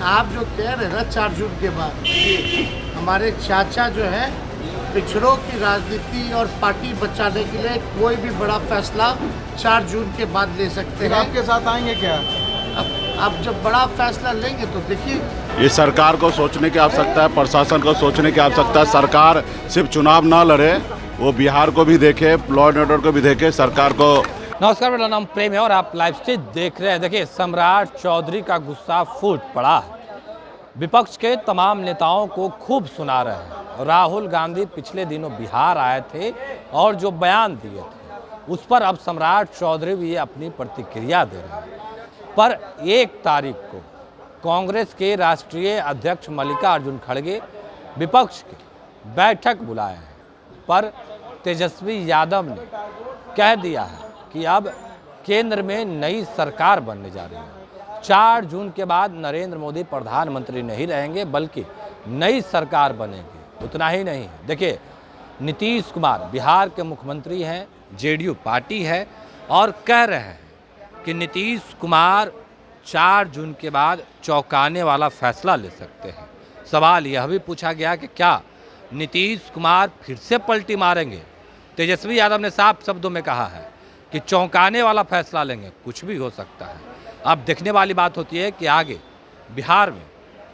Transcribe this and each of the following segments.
आप जो कह रहे हैं ना 4 जून के बाद, हमारे चाचा जो है पिछड़ों की राजनीति और पार्टी बचाने के लिए कोई भी बड़ा फैसला 4 जून के बाद ले सकते हैं। आपके साथ आएंगे क्या? अब जब बड़ा फैसला लेंगे तो देखिए, ये सरकार को सोचने की आवश्यकता है, प्रशासन को सोचने की आवश्यकता है। सरकार सिर्फ चुनाव ना लड़े, वो बिहार को भी देखे, लॉ एंड ऑर्डर को भी देखे। सरकार को नमस्कार, मेरा नाम प्रेम है और आप लाइव स्टेज देख रहे हैं। देखिए, सम्राट चौधरी का गुस्सा फूट पड़ा है। विपक्ष के तमाम नेताओं को खूब सुना रहे हैं। राहुल गांधी पिछले दिनों बिहार आए थे और जो बयान दिए थे उस पर अब सम्राट चौधरी भी अपनी प्रतिक्रिया दे रहे हैं। पर 1 तारीख को कांग्रेस के राष्ट्रीय अध्यक्ष मल्लिकार्जुन खड़गे विपक्ष की बैठक बुलाए हैं, पर तेजस्वी यादव ने कह दिया है कि अब केंद्र में नई सरकार बनने जा रही है। 4 जून के बाद नरेंद्र मोदी प्रधानमंत्री नहीं रहेंगे, बल्कि नई सरकार बनेगी। उतना ही नहीं, देखिए, नीतीश कुमार बिहार के मुख्यमंत्री हैं, जेडीयू पार्टी है, और कह रहे हैं कि नीतीश कुमार 4 जून के बाद चौंकाने वाला फैसला ले सकते हैं। सवाल यह भी पूछा गया कि क्या नीतीश कुमार फिर से पलटी मारेंगे। तेजस्वी यादव ने साफ शब्दों में कहा है कि चौंकाने वाला फैसला लेंगे, कुछ भी हो सकता है। अब देखने वाली बात होती है कि आगे बिहार में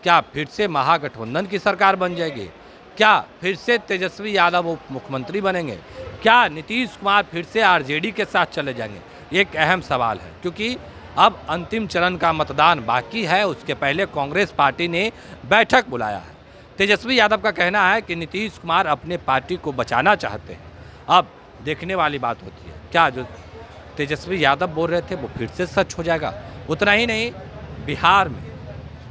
क्या फिर से महागठबंधन की सरकार बन जाएगी, क्या फिर से तेजस्वी यादव उप मुख्यमंत्री बनेंगे, क्या नीतीश कुमार फिर से आरजेडी के साथ चले जाएंगे। एक अहम सवाल है, क्योंकि अब अंतिम चरण का मतदान बाकी है। उसके पहले कांग्रेस पार्टी ने बैठक बुलाया है। तेजस्वी यादव का कहना है कि नीतीश कुमार अपने पार्टी को बचाना चाहते हैं। अब देखने वाली बात होती है, क्या जो तेजस्वी यादव बोल रहे थे वो फिर से सच हो जाएगा। उतना ही नहीं, बिहार में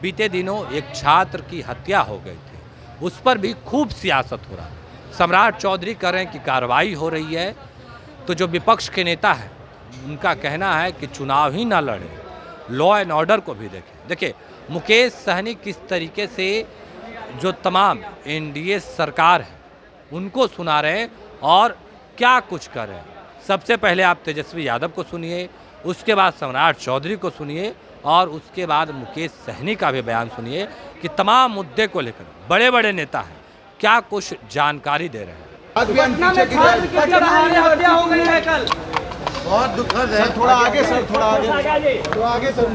बीते दिनों एक छात्र की हत्या हो गई थी, उस पर भी खूब सियासत हो रहा है। सम्राट चौधरी कह रहे हैं कि कार्रवाई हो रही है, तो जो विपक्ष के नेता है उनका कहना है कि चुनाव ही ना लड़े, लॉ एंड ऑर्डर को भी देखें। देखिए, मुकेश सहनी किस तरीके से जो तमाम एनडीए सरकार है उनको सुना रहे हैं और क्या कुछ कर रहे हैं। सबसे पहले आप तेजस्वी यादव को सुनिए, उसके बाद सम्राट चौधरी को सुनिए, और उसके बाद मुकेश सहनी का भी बयान सुनिए कि तमाम मुद्दे को लेकर बड़े बड़े नेता हैं क्या कुछ जानकारी दे रहे हैं। बहुत दुखद है। थोड़ा आगे सर, थोड़ा आगे सर।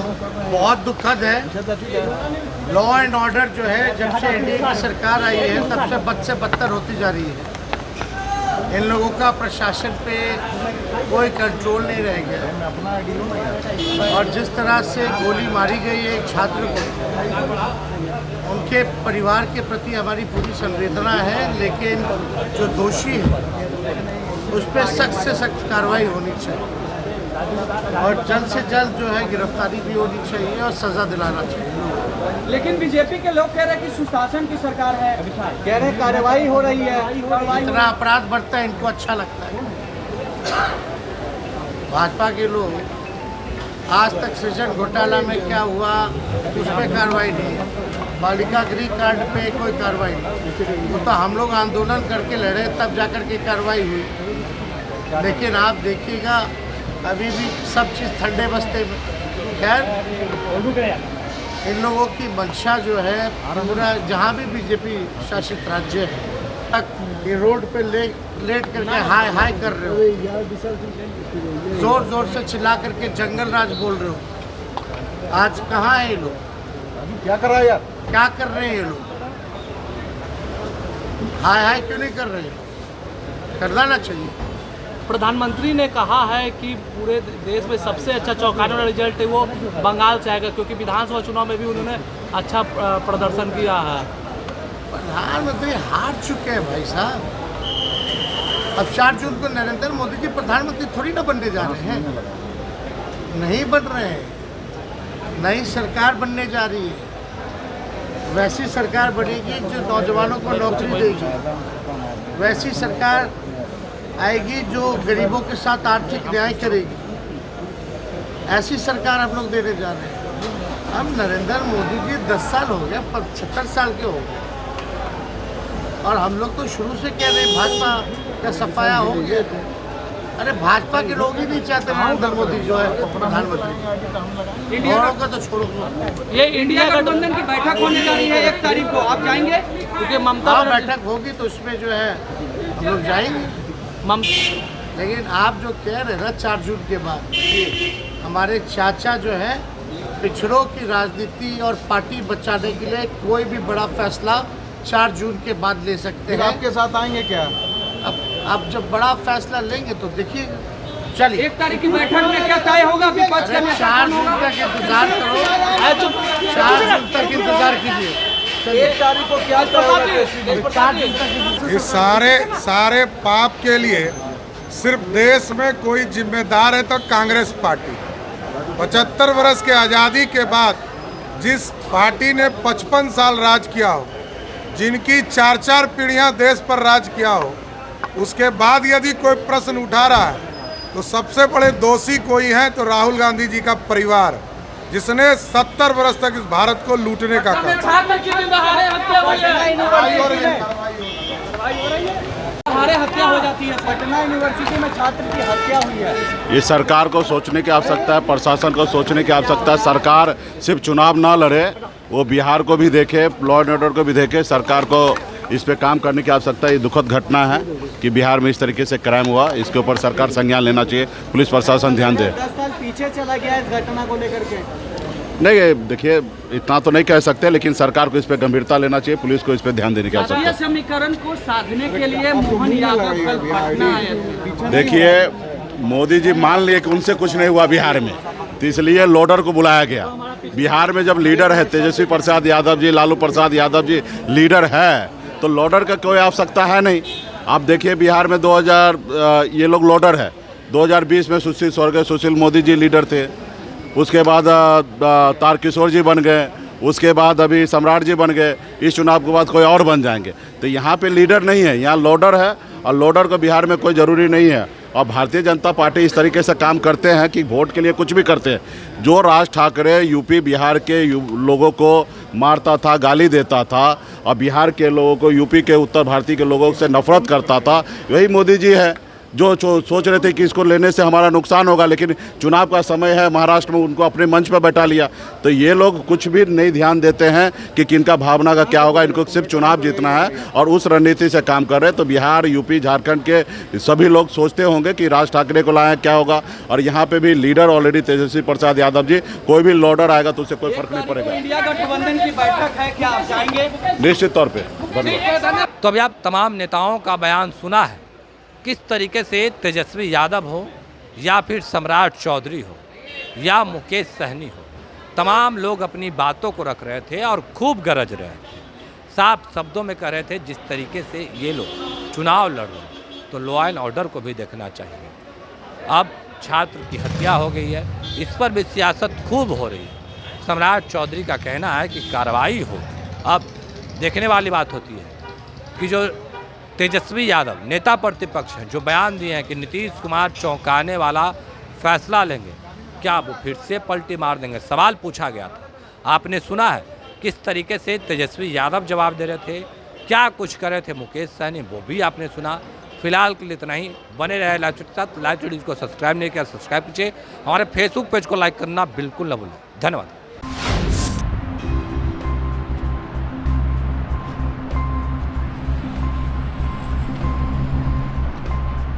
बहुत दुखद है। लॉ एंड ऑर्डर जो है जब से एनडीए की सरकार आई है तब से बद से बदतर होती जा रही है। इन लोगों का प्रशासन पे कोई कंट्रोल नहीं रह गया, और जिस तरह से गोली मारी गई है एक छात्र को, उनके परिवार के प्रति हमारी पूरी संवेदना है, लेकिन जो दोषी है उस पर सख्त से सख्त कार्रवाई होनी चाहिए, और जल्द से जल्द जो है गिरफ्तारी भी होनी चाहिए और सज़ा दिलाना चाहिए। लेकिन बीजेपी के लोग कह रहे हैं कि सुशासन की सरकार है, कह रहे हैं कार्रवाई हो रही है। इतना अपराध बढ़ता है, इनको अच्छा लगता है। भाजपा के लोग आज तक सृजन घोटाला में क्या हुआ उस पर कार्रवाई नहीं है, बालिका गृह कांड पे कोई कार्रवाई नहीं। वो तो हम लोग आंदोलन करके लड़े तब जाकर के कार्रवाई हुई, लेकिन आप देखिएगा अभी भी सब चीज़ ठंडे बस्ते में। खैर, इन लोगों की मंशा जो है पूरा जहाँ भी बीजेपी शासित राज्य है तक ये रोड पे लेट करके हाय हाय कर रहे हो, जोर जोर से चिल्ला करके जंगल राज बोल रहे हो। आज कहाँ है ये लोग? क्या कर रहा है यार? क्या कर रहे हैं ये लोग? हाय हाय क्यों नहीं कर रहे हैं? करना ना चाहिए। प्रधानमंत्री ने कहा है कि पूरे देश में सबसे अच्छा चौंकाने वाला रिजल्ट है वो बंगाल से आएगा, क्योंकि विधानसभा चुनाव में भी उन्होंने अच्छा प्रदर्शन किया है। प्रधानमंत्री हार चुके हैं भाई साहब। अब 4 जून को नरेंद्र मोदी जी प्रधानमंत्री थोड़ी ना बनने जा रहे हैं, नहीं बन रहे हैं। नई सरकार बनने जा रही है, वैसी सरकार बनेगी जो नौजवानों को नौकरी देगी, वैसी सरकार आएगी जो गरीबों के साथ आर्थिक न्याय करेगी। ऐसी सरकार हम लोग देने जा रहे हैं। अब नरेंद्र मोदी जी 10 साल हो गए, 75 साल के हो गए, और हम लोग तो शुरू से कह रहे हैं भाजपा का सफाया हो गया। अरे भाजपा के लोग ही नहीं चाहते नरेंद्र मोदी जो है प्रधानमंत्री, औरों का तो छोड़ो। ये इंडिया गठबंधन की बैठक होने जा रही है 1 तारीख को, आप जाएंगे? क्योंकि ममता बैठक होगी तो उसमें जो है हम लोग जाएंगे। लेकिन आप जो कह रहे हैं ना 4 जून के बाद, हमारे चाचा जो है पिछड़ों की राजनीति और पार्टी बचाने के लिए कोई भी बड़ा फैसला 4 जून के बाद ले सकते हैं। आपके साथ आएंगे क्या? अब जब बड़ा फैसला लेंगे तो देखिए। चलिए 1 तारीख की बैठक में क्या तय होगा? विपक्ष का 4 जून तक इंतजार करो, 4 जून तक इंतजार कीजिए। 1 तारीख को क्या तय होगा? 4 जून तक इस सारे पाप के लिए सिर्फ देश में कोई जिम्मेदार है तो कांग्रेस पार्टी। 75 वर्ष के आज़ादी के बाद जिस पार्टी ने 55 साल राज किया हो, जिनकी 4-4 पीढ़ियां देश पर राज किया हो, उसके बाद यदि कोई प्रश्न उठा रहा है तो सबसे बड़े दोषी कोई हैं तो राहुल गांधी जी का परिवार, जिसने 70 वर्ष तक इस भारत को लूटने का काम। हत्या हो जाती है। पटना यूनिवर्सिटी में छात्र की हत्या हुई है। ये सरकार को सोचने की आवश्यकता है, प्रशासन को सोचने की आवश्यकता है। सरकार सिर्फ चुनाव ना लड़े, वो बिहार को भी देखे, लॉ एंड ऑर्डर को भी देखे। सरकार को इस पे काम करने की आवश्यकता है। ये दुखद घटना है कि बिहार में इस तरीके से क्राइम हुआ, इसके ऊपर सरकार संज्ञान लेना चाहिए, पुलिस प्रशासन ध्यान दे। 10 साल पीछे चला गया इस घटना को लेकर के। नहीं, देखिए इतना तो नहीं कह सकते, लेकिन सरकार को इस पे गंभीरता लेना चाहिए, पुलिस को इस पे ध्यान देने की आवश्यकता है। समीकरण को साधने के लिए मोहन यादव कल पटना आए थे। देखिए, मोदी जी मान लिए कि उनसे कुछ नहीं हुआ बिहार में, तो इसलिए लोडर को बुलाया गया। बिहार में जब लीडर है तेजस्वी प्रसाद यादव जी, लालू प्रसाद यादव जी लीडर है, तो लोडर का कोई आवश्यकता है नहीं। आप देखिए बिहार में 2000 ये लोग लोडर है। 2020 में स्वर्गीय सुशील मोदी जी लीडर थे, उसके बाद तारकिशोर जी बन गए, उसके बाद अभी सम्राट जी बन गए, इस चुनाव के बाद कोई और बन जाएंगे। तो यहाँ पे लीडर नहीं है, यहाँ लोडर है, और लोडर को बिहार में कोई ज़रूरी नहीं है। और भारतीय जनता पार्टी इस तरीके से काम करते हैं कि वोट के लिए कुछ भी करते हैं। जो राज ठाकरे यूपी बिहार के लोगों को मारता था, गाली देता था, और बिहार के लोगों को, यूपी के उत्तर भारतीय के लोगों से नफरत करता था, वही मोदी जी है जो सोच रहे थे कि इसको लेने से हमारा नुकसान होगा, लेकिन चुनाव का समय है, महाराष्ट्र में उनको अपने मंच पर बैठा लिया। तो ये लोग कुछ भी नहीं ध्यान देते हैं कि किनका भावना का क्या होगा, इनको सिर्फ चुनाव जीतना है और उस रणनीति से काम कर रहे हैं। तो बिहार, यूपी, झारखंड के सभी लोग सोचते होंगे कि राज ठाकरे को लाएं क्या होगा, और यहाँ पे भी लीडर ऑलरेडी तेजस्वी प्रसाद यादव जी, कोई भी लोडर आएगा तो उससे कोई फर्क नहीं पड़ेगा। इंडिया गठबंधन की बैठक है, क्या आप जाएंगे? निश्चित तौर पर। तो अभी आप तमाम नेताओं का बयान सुना है, किस तरीके से तेजस्वी यादव हो या फिर सम्राट चौधरी हो या मुकेश सहनी हो, तमाम लोग अपनी बातों को रख रहे थे और खूब गरज रहे थे। साफ शब्दों में कह रहे थे जिस तरीके से ये लोग चुनाव लड़ रहे हैं तो लॉ एंड ऑर्डर को भी देखना चाहिए। अब छात्र की हत्या हो गई है, इस पर भी सियासत खूब हो रही है। सम्राट चौधरी का कहना है कि कार्रवाई हो। अब देखने वाली बात होती है कि जो तेजस्वी यादव नेता प्रतिपक्ष हैं, जो बयान दिए हैं कि नीतीश कुमार चौंकाने वाला फैसला लेंगे, क्या वो फिर से पलटी मार देंगे? सवाल पूछा गया था, आपने सुना है किस तरीके से तेजस्वी यादव जवाब दे रहे थे, क्या कुछ कर रहे थे मुकेश सहनी, वो भी आपने सुना। फिलहाल के लिए इतना ही। बने रहे लाइव चैट के साथ। लाइव चैट को सब्सक्राइब नहीं किया, सब्सक्राइब कीजिए। हमारे फेसबुक पेज को लाइक करना बिल्कुल न भूलें। धन्यवाद।